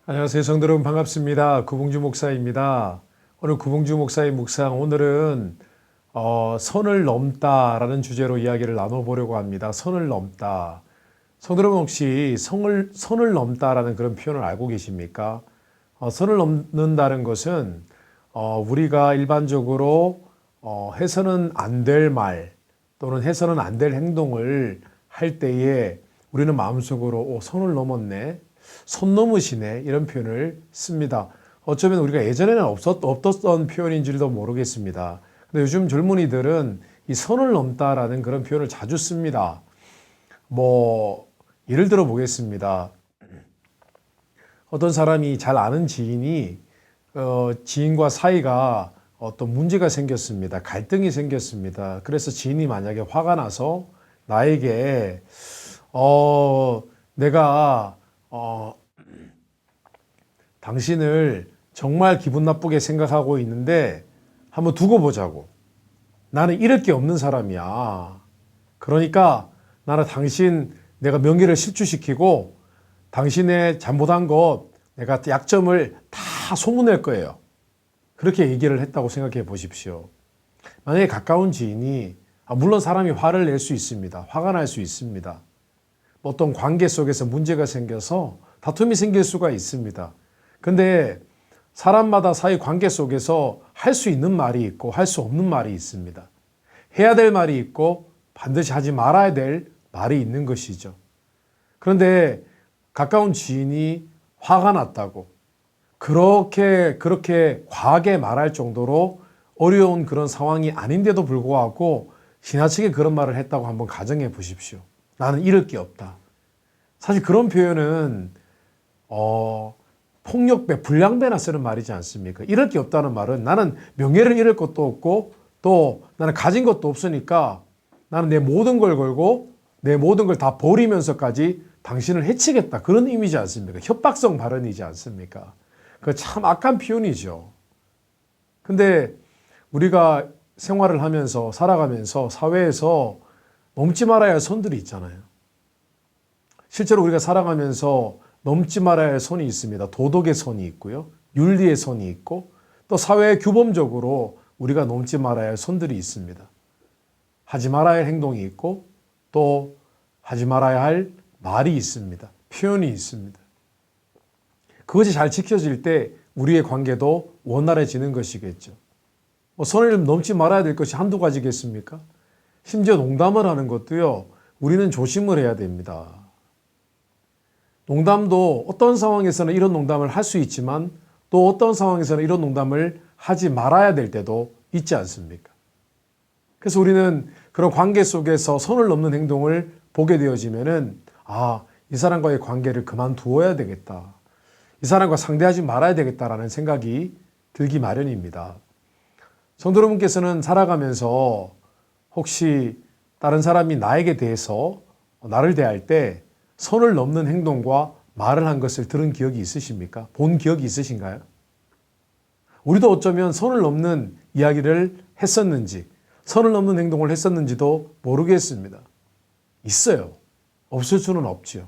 안녕하세요. 성도 여러분 반갑습니다. 구봉주 목사입니다. 오늘 구봉주 목사의 묵상 오늘은 선을 넘다라는 주제로 이야기를 나눠보려고 합니다. 선을 넘다. 성도 여러분 혹시 선을 넘다라는 그런 표현을 알고 계십니까? 선을 넘는다는 것은 우리가 일반적으로 해서는 안 될 말 또는 해서는 안 될 행동을 할 때에 우리는 마음속으로 선을 넘었네. 손 넘으시네 이런 표현을 씁니다. 어쩌면 우리가 예전에는 없었던 표현인지도 모르겠습니다. 근데 요즘 젊은이들은 이 선을 넘다라는 그런 표현을 자주 씁니다. 예를 들어 보겠습니다. 어떤 사람이 잘 아는 지인이 지인과 사이가 어떤 문제가 생겼습니다. 갈등이 생겼습니다. 그래서 지인이 만약에 화가 나서 나에게 내가 당신을 정말 기분 나쁘게 생각하고 있는데 한번 두고 보자고. 나는 잃을 게 없는 사람이야. 그러니까 나는 내가 명예를 실추시키고 당신의 잘못한 것 내가 약점을 다 소문낼 거예요. 그렇게 얘기를 했다고 생각해 보십시오. 만약에 가까운 지인이 물론 사람이 화를 낼 수 있습니다. 화가 날 수 있습니다. 어떤 관계 속에서 문제가 생겨서 다툼이 생길 수가 있습니다. 근데 사람마다 사이 관계 속에서 할 수 있는 말이 있고 할 수 없는 말이 있습니다. 해야 될 말이 있고 반드시 하지 말아야 될 말이 있는 것이죠. 그런데 가까운 지인이 화가 났다고 그렇게 과하게 말할 정도로 어려운 그런 상황이 아닌데도 불구하고 지나치게 그런 말을 했다고 한번 가정해 보십시오. 나는 잃을 게 없다. 사실 그런 표현은 폭력배, 불량배나 쓰는 말이지 않습니까? 잃을 게 없다는 말은 나는 명예를 잃을 것도 없고 또 나는 가진 것도 없으니까 나는 내 모든 걸 걸고 내 모든 걸 다 버리면서까지 당신을 해치겠다. 그런 의미지 않습니까? 협박성 발언이지 않습니까? 그 참 악한 표현이죠. 근데 우리가 생활을 하면서 살아가면서 사회에서 넘지 말아야 할 선들이 있잖아요. 실제로 우리가 살아가면서 넘지 말아야 할 선이 있습니다. 도덕의 선이 있고요. 윤리의 선이 있고 또 사회 규범적으로 우리가 넘지 말아야 할 선들이 있습니다. 하지 말아야 할 행동이 있고 또 하지 말아야 할 말이 있습니다. 표현이 있습니다. 그것이 잘 지켜질 때 우리의 관계도 원활해지는 것이겠죠. 선을 넘지 말아야 될 것이 한두 가지겠습니까? 심지어 농담을 하는 것도요. 우리는 조심을 해야 됩니다. 농담도 어떤 상황에서는 이런 농담을 할 수 있지만 또 어떤 상황에서는 이런 농담을 하지 말아야 될 때도 있지 않습니까? 그래서 우리는 그런 관계 속에서 선을 넘는 행동을 보게 되어지면은 이 사람과의 관계를 그만두어야 되겠다. 이 사람과 상대하지 말아야 되겠다라는 생각이 들기 마련입니다. 성도 여러분께서는 살아가면서 혹시 다른 사람이 나에게 대해서 나를 대할 때 선을 넘는 행동과 말을 한 것을 들은 기억이 있으십니까? 본 기억이 있으신가요? 우리도 어쩌면 선을 넘는 이야기를 했었는지, 선을 넘는 행동을 했었는지도 모르겠습니다. 있어요. 없을 수는 없지요.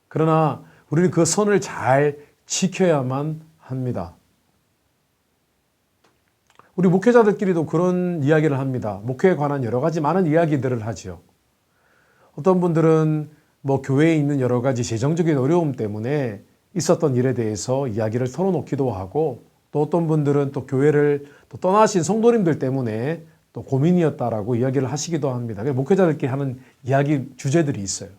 그러나 우리는 그 선을 잘 지켜야만 합니다. 우리 목회자들끼리도 그런 이야기를 합니다. 목회에 관한 여러 가지 많은 이야기들을 하죠. 어떤 분들은 교회에 있는 여러 가지 재정적인 어려움 때문에 있었던 일에 대해서 이야기를 털어놓기도 하고 또 어떤 분들은 또 교회를 또 떠나신 성도님들 때문에 또 고민이었다라고 이야기를 하시기도 합니다. 목회자들끼리 하는 이야기 주제들이 있어요.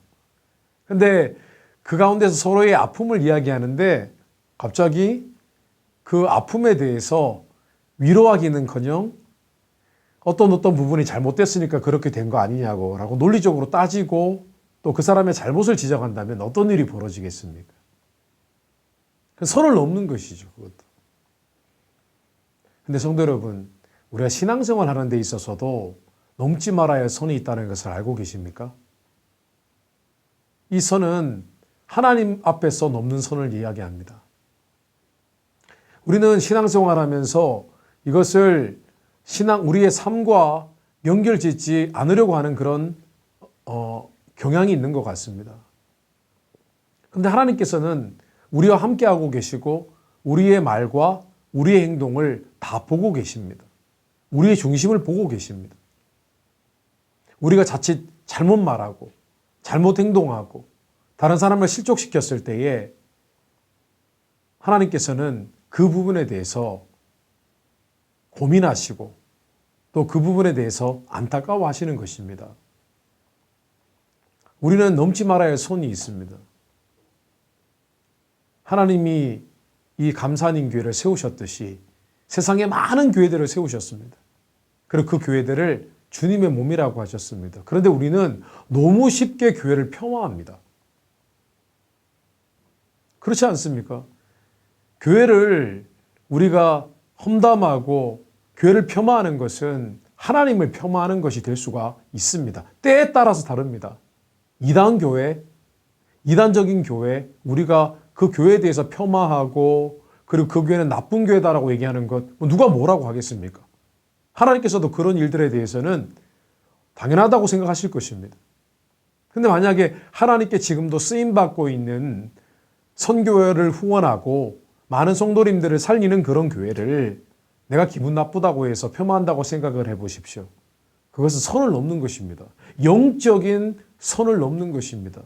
근데 그 가운데서 서로의 아픔을 이야기하는데 갑자기 그 아픔에 대해서 위로하기는커녕 어떤 부분이 잘못됐으니까 그렇게 된 거 아니냐고 라고 논리적으로 따지고 또 그 사람의 잘못을 지적한다면 어떤 일이 벌어지겠습니까? 선을 넘는 것이죠, 그것도. 근데 성도 여러분, 우리가 신앙생활 하는 데 있어서도 넘지 말아야 할 선이 있다는 것을 알고 계십니까? 이 선은 하나님 앞에서 넘는 선을 이야기합니다. 우리는 신앙생활 하면서 이것을 우리의 삶과 연결짓지 않으려고 하는 그런 경향이 있는 것 같습니다. 그런데 하나님께서는 우리와 함께하고 계시고 우리의 말과 우리의 행동을 다 보고 계십니다. 우리의 중심을 보고 계십니다. 우리가 자칫 잘못 말하고 잘못 행동하고 다른 사람을 실족시켰을 때에 하나님께서는 그 부분에 대해서 고민하시고 또 그 부분에 대해서 안타까워하시는 것입니다. 우리는 넘지 말아야 할 손이 있습니다. 하나님이 이 감사님 교회를 세우셨듯이 세상에 많은 교회들을 세우셨습니다. 그리고 그 교회들을 주님의 몸이라고 하셨습니다. 그런데 우리는 너무 쉽게 교회를 폄하합니다. 그렇지 않습니까? 교회를 우리가 험담하고 교회를 폄하하는 것은 하나님을 폄하하는 것이 될 수가 있습니다. 때에 따라서 다릅니다. 이단 교회, 이단적인 교회, 우리가 그 교회에 대해서 폄하하고 그리고 그 교회는 나쁜 교회다라고 얘기하는 것 누가 뭐라고 하겠습니까? 하나님께서도 그런 일들에 대해서는 당연하다고 생각하실 것입니다. 근데 만약에 하나님께 지금도 쓰임받고 있는 선교회를 후원하고 많은 성도님들을 살리는 그런 교회를 내가 기분 나쁘다고 해서 폄하한다고 생각을 해보십시오. 그것은 선을 넘는 것입니다. 영적인 선을 넘는 것입니다.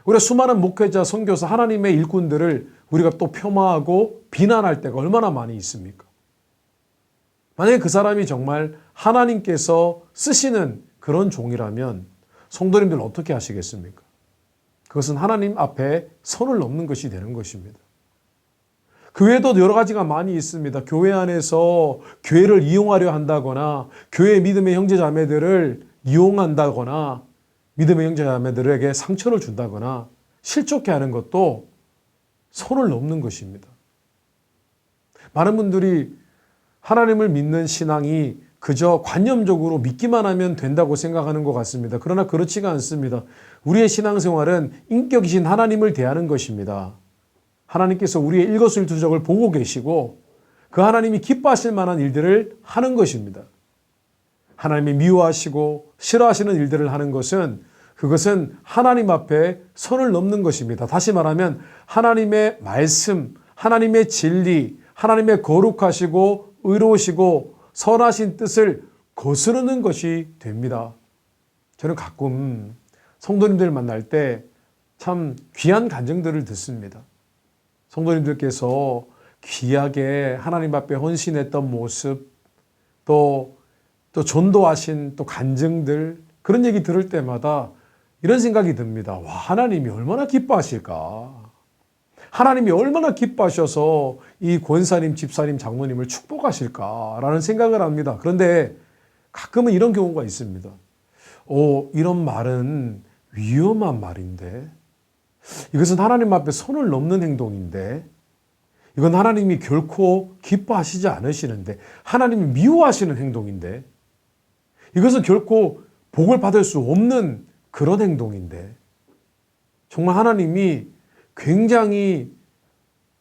우리가 수많은 목회자, 선교사, 하나님의 일꾼들을 우리가 또 폄하하고 비난할 때가 얼마나 많이 있습니까? 만약에 그 사람이 정말 하나님께서 쓰시는 그런 종이라면 성도님들 어떻게 하시겠습니까? 그것은 하나님 앞에 선을 넘는 것이 되는 것입니다. 그 외에도 여러 가지가 많이 있습니다. 교회 안에서 교회를 이용하려 한다거나 교회 믿음의 형제 자매들을 이용한다거나 믿음의 형제 자매들에게 상처를 준다거나 실족해 하는 것도 선을 넘는 것입니다. 많은 분들이 하나님을 믿는 신앙이 그저 관념적으로 믿기만 하면 된다고 생각하는 것 같습니다. 그러나 그렇지가 않습니다. 우리의 신앙생활은 인격이신 하나님을 대하는 것입니다. 하나님께서 우리의 일거수일투족을 보고 계시고 그 하나님이 기뻐하실 만한 일들을 하는 것입니다. 하나님이 미워하시고 싫어하시는 일들을 하는 것은 그것은 하나님 앞에 선을 넘는 것입니다. 다시 말하면 하나님의 말씀, 하나님의 진리, 하나님의 거룩하시고 의로우시고 선하신 뜻을 거스르는 것이 됩니다. 저는 가끔 성도님들 만날 때 참 귀한 간증들을 듣습니다. 성도님들께서 귀하게 하나님 앞에 헌신했던 모습, 또 전도하신 또 간증들, 그런 얘기 들을 때마다 이런 생각이 듭니다. 와, 하나님이 얼마나 기뻐하실까? 하나님이 얼마나 기뻐하셔서 이 권사님, 집사님, 장로님을 축복하실까라는 생각을 합니다. 그런데 가끔은 이런 경우가 있습니다. 이런 말은 위험한 말인데, 이것은 하나님 앞에 선을 넘는 행동인데, 이건 하나님이 결코 기뻐하시지 않으시는데, 하나님이 미워하시는 행동인데, 이것은 결코 복을 받을 수 없는 그런 행동인데, 정말 하나님이 굉장히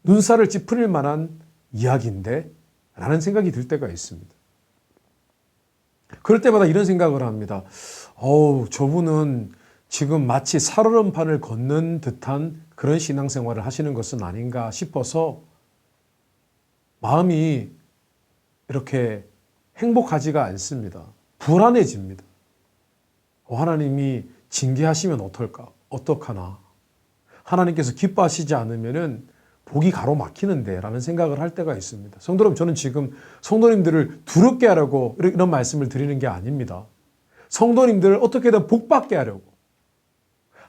눈살을 찌푸릴 만한 이야기인데 라는 생각이 들 때가 있습니다. 그럴 때마다 이런 생각을 합니다. 저분은 지금 마치 살얼음판을 걷는 듯한 그런 신앙생활을 하시는 것은 아닌가 싶어서 마음이 이렇게 행복하지가 않습니다. 불안해집니다. 하나님이 징계하시면 어떡하나. 하나님께서 기뻐하시지 않으면은 복이 가로막히는데 라는 생각을 할 때가 있습니다. 성도 여러분, 저는 지금 성도님들을 두렵게 하려고 이런 말씀을 드리는 게 아닙니다. 성도님들을 어떻게든 복받게 하려고,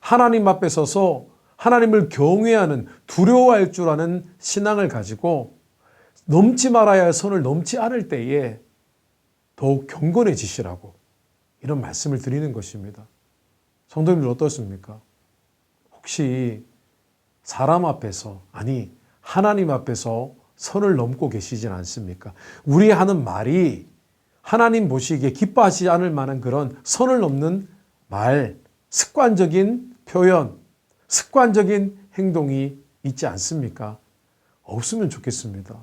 하나님 앞에 서서 하나님을 경외하는, 두려워할 줄 아는 신앙을 가지고 넘지 말아야 할 선을 넘지 않을 때에 더욱 경건해지시라고 이런 말씀을 드리는 것입니다. 성도님들 어떻습니까? 혹시 사람 앞에서, 아니 하나님 앞에서 선을 넘고 계시진 않습니까? 우리 하는 말이 하나님 보시기에 기뻐하지 않을 만한 그런 선을 넘는 말, 습관적인 표현, 습관적인 행동이 있지 않습니까? 없으면 좋겠습니다.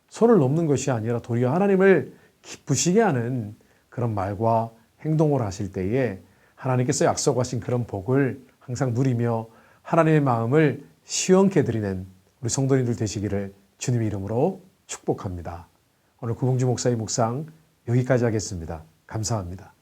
선을 넘는 것이 아니라 도리어 하나님을 기쁘시게 하는 그런 말과 행동을 하실 때에 하나님께서 약속하신 그런 복을 항상 누리며 하나님의 마음을 시원케 해드리는 우리 성도님들 되시기를 주님의 이름으로 축복합니다. 오늘 구봉주 목사의 묵상 여기까지 하겠습니다. 감사합니다.